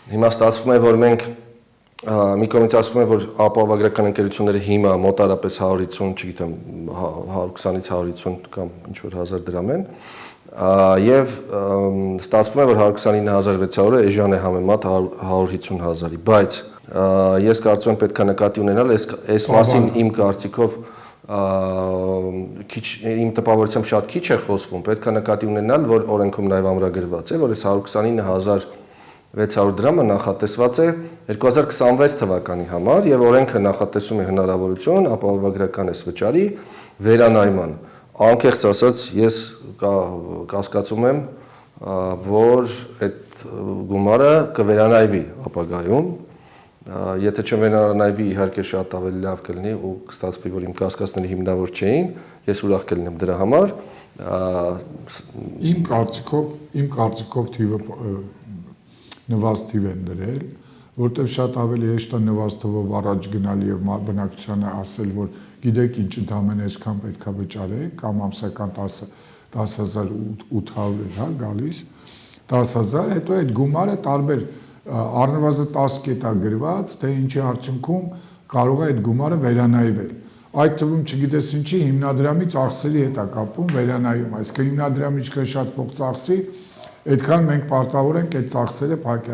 Հիմա ստացվում է, որ մենք մի կողմից ասվում է, որ ապահովագրական ընկերությունները հիմա մոտարապես 150, չգիտեմ, 120-ից 150 կամ ինչ-որ հազար դրամ են, եւ ստացվում է, որ 129,600-ը էժան է համեմատ 150,000-ի, բայց ես կարծում եմ պետք է նկատի ունենալ այս մասին իմ կարծիքով իմ տպավորությամբ շատ քիչ է խոսվում, պետք է նկատի ունենալ, որ օրենքում նաև ամրագրված է, որ այս 129,600 դրամը նախատեսված է 2026 թվականի համար եւ օրենքը նախատեսում է հնարավորություն ապահովագրական այս վճարի վերանայման։ Անկեղծ ասած, ես կասկածում եմ, որ այդ գումարը կվերանայվի ապագայում, եթե չվերանայվի, իհարկե շատ ավելի լավ կլինի ու կստացվի, որ իմ կասկածները հիմնավոր չէին, ես ուրախ կլինեմ դրա համար։ Իմ կարծիքով թիվը նվազ թիվ են դրել, որտեղ շատ ավելի հեշտ է նվազ թվով առաջ գնալ եւ բնակչությանը ասել, որ գիտեք ինչ, ընդհանրապես այսքան պետքա վճարեք, կամ ամսական 10,800 է, հա, գալիս 10,000, հետո այդ գումարը տարբեր առնվազն 10 կետ է գրված, թե ինչի արդյունքում կարող է այդ գումարը վերանայվել։ Այդ թվում չգիտես ինչի հիմնադրամի ծախսերի հետ է կապվում վերանայում, այսինքն հիմնադրամը ինչքան շատ փող ծախսի, այդքան մենք պարտավոր ենք այդ ծախսերը փակել։